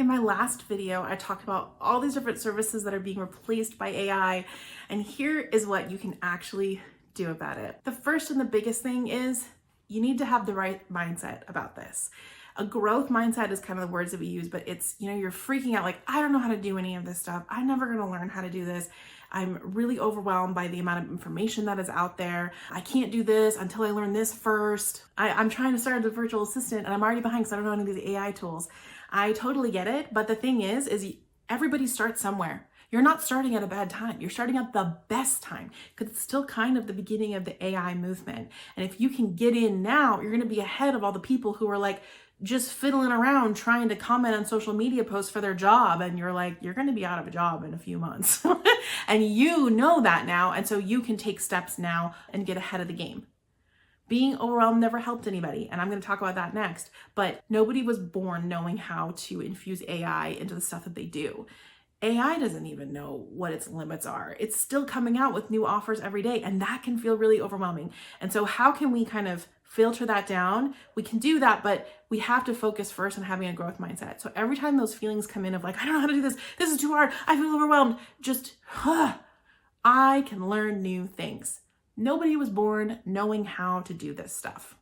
In my last video, I talked about all these different services that are being replaced by AI, and here is what you can actually do about it. The first and the biggest thing is you need to have the right mindset about this. A growth mindset is kind of the words that we use, but it's, you're freaking out like, I don't know how to do any of this stuff. I'm never going to learn how to do this. I'm really overwhelmed by the amount of information that is out there. I can't do this until I learn this first. I'm trying to start as a virtual assistant and I'm already behind because I don't know any of these AI tools. I totally get it. But the thing is everybody starts somewhere. You're not starting at a bad time. You're starting at the best time because it's still kind of the beginning of the AI movement. And if you can get in now, you're going to be ahead of all the people who are like just fiddling around trying to comment on social media posts for their job. And you're like, you're going to be out of a job in a few months. And you know that now. And so you can take steps now and get ahead of the game. Being overwhelmed never helped anybody, and I'm going to talk about that next, but nobody was born knowing how to infuse AI into the stuff that they do. AI doesn't even know what its limits are. It's still coming out with new offers every day, and that can feel really overwhelming. And so how can we kind of filter that down? We can do that, but we have to focus first on having a growth mindset. So every time those feelings come in of like, I don't know how to do this, this is too hard, I feel overwhelmed, just, I can learn new things. Nobody was born knowing how to do this stuff.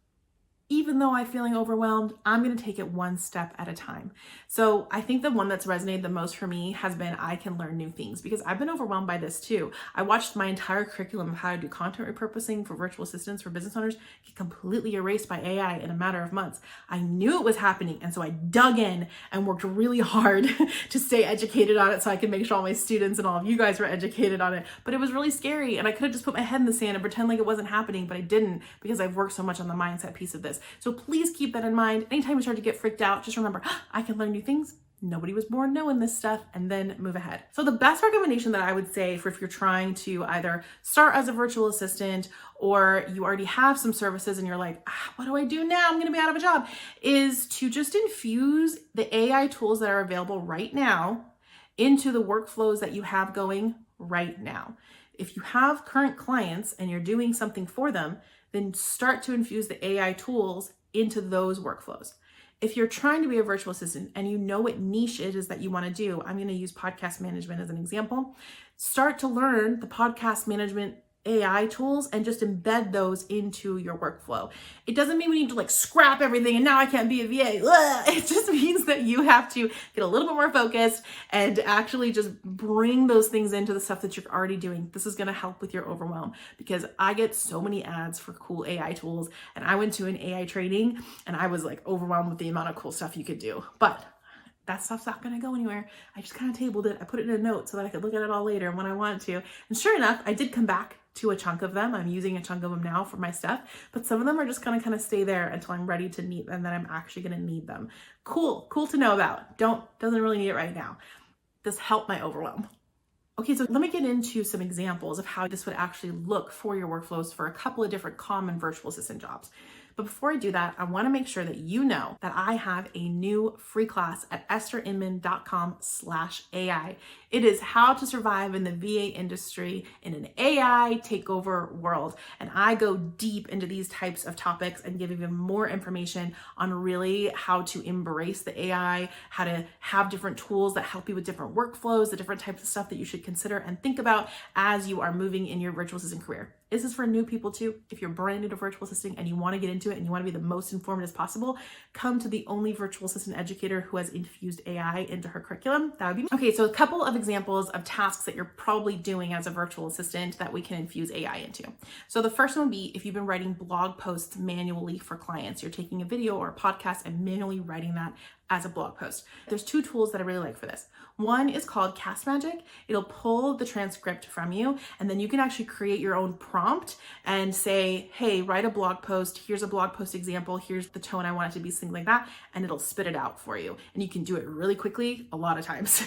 Even though I'm feeling overwhelmed, I'm going to take it one step at a time. So I think the one that's resonated the most for me has been I can learn new things because I've been overwhelmed by this too. I watched my entire curriculum of how to do content repurposing for virtual assistants for business owners get completely erased by AI in a matter of months. I knew it was happening. And so I dug in and worked really hard to stay educated on it so I could make sure all my students and all of you guys were educated on it. But it was really scary. And I could have just put my head in the sand and pretend like it wasn't happening, but I didn't because I've worked so much on the mindset piece of this. So please keep that in mind. Anytime you start to get freaked out, just remember, I can learn new things. Nobody was born knowing this stuff, and then move ahead. So the best recommendation that I would say for if you're trying to either start as a virtual assistant or you already have some services and you're like, what do I do now? I'm going to be out of a job, is to just infuse the AI tools that are available right now into the workflows that you have going right now. If you have current clients and you're doing something for them, then start to infuse the AI tools into those workflows. If you're trying to be a virtual assistant and you know what niche it is that you want to do, I'm going to use podcast management as an example. Start to learn the podcast management AI tools and just embed those into your workflow. It doesn't mean we need to like scrap everything and now I can't be a VA. It just means that you have to get a little bit more focused and actually just bring those things into the stuff that you're already doing. This is going to help with your overwhelm because I get so many ads for cool AI tools, and I went to an AI training and I was like overwhelmed with the amount of cool stuff you could do. But that stuff's not going to go anywhere. I just kind of tabled it. I put it in a note so that I could look at it all later when I wanted to. And sure enough, I did come back to a chunk of them. I'm using a chunk of them now for my stuff, but some of them are just going to kind of stay there until I'm ready to need them, and then I'm actually going to need them. Cool to know about. Doesn't really need it right now. This helped my overwhelm. Okay, so let me get into some examples of how this would actually look for your workflows for a couple of different common virtual assistant jobs. But before I do that, I want to make sure that you know that I have a new free class at esterinman.com/AI. It is how to survive in the VA industry in an AI takeover world. And I go deep into these types of topics and give even more information on really how to embrace the AI, how to have different tools that help you with different workflows, the different types of stuff that you should consider and think about as you are moving in your virtual assistant career. This is for new people too. If you're brand new to virtual assisting and you want to get into it and you want to be the most informed as possible, come to the only virtual assistant educator who has infused AI into her curriculum. That would be me. Okay, so a couple of examples of tasks that you're probably doing as a virtual assistant that we can infuse AI into. So the first one would be if you've been writing blog posts manually for clients, you're taking a video or a podcast and manually writing that as a blog post. There's two tools that I really like for this. One is called Cast Magic. It'll pull the transcript from you, and then you can actually create your own prompt and say, hey, write a blog post. Here's a blog post example. Here's the tone I want it to be, things like that. And it'll spit it out for you. And you can do it really quickly a lot of times.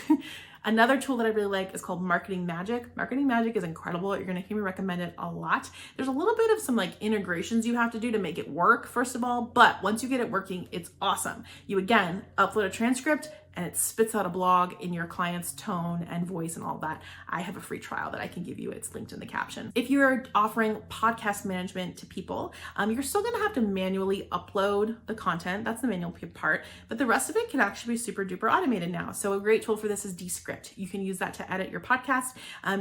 Another tool that I really like is called Marketing Magic. Marketing Magic is incredible. You're going to hear me recommend it a lot. There's a little bit of some like integrations you have to do to make it work, first of all, but once you get it working, it's awesome. You again upload a transcript, and it spits out a blog in your client's tone and voice and all that. I have a free trial that I can give you. It's linked in the caption. If you're offering podcast management to people, you're still gonna have to manually upload the content. That's the manual part, but the rest of it can actually be super duper automated now. So a great tool for this is Descript. You can use that to edit your podcast.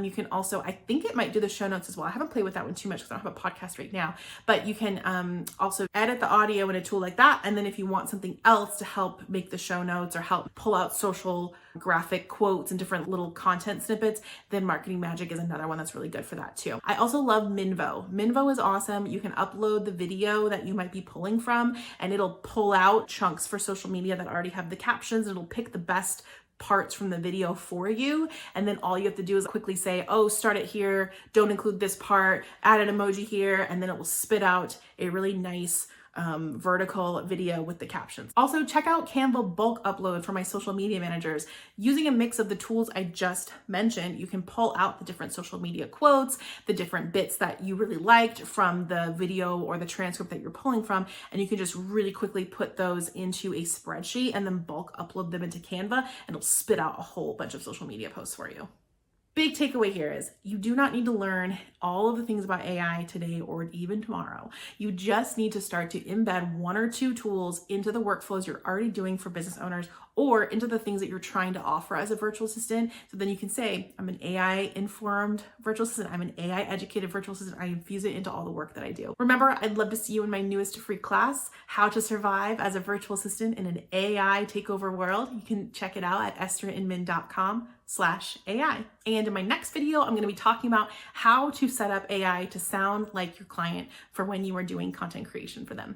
You can also, I think it might do the show notes as well. I haven't played with that one too much because I don't have a podcast right now, but you can also edit the audio in a tool like that. And then if you want something else to help make the show notes or help pull out social graphic quotes and different little content snippets, then Marketing Magic is another one that's really good for that too. I also love Minvo. Minvo is awesome. You can upload the video that you might be pulling from, and it'll pull out chunks for social media that already have the captions. It'll pick the best parts from the video for you, and then all you have to do is quickly say, oh, start it here, don't include this part, add an emoji here, and then it will spit out a really nice vertical video with the captions. Also, check out Canva bulk upload for my social media managers. Using a mix of the tools I just mentioned, you can pull out the different social media quotes, the different bits that you really liked from the video or the transcript that you're pulling from, and you can just really quickly put those into a spreadsheet and then bulk upload them into Canva, and it'll spit out a whole bunch of social media posts for you. Big takeaway here is you do not need to learn all of the things about AI today or even tomorrow. You just need to start to embed one or two tools into the workflows you're already doing for business owners or into the things that you're trying to offer as a virtual assistant. So then you can say, I'm an AI informed virtual assistant. I'm an AI educated virtual assistant. I infuse it into all the work that I do. Remember, I'd love to see you in my newest free class, How to Survive as a Virtual Assistant in an AI Takeover World. You can check it out at esterinman.com/AI. And in my next video, I'm going to be talking about how to set up AI to sound like your client for when you are doing content creation for them.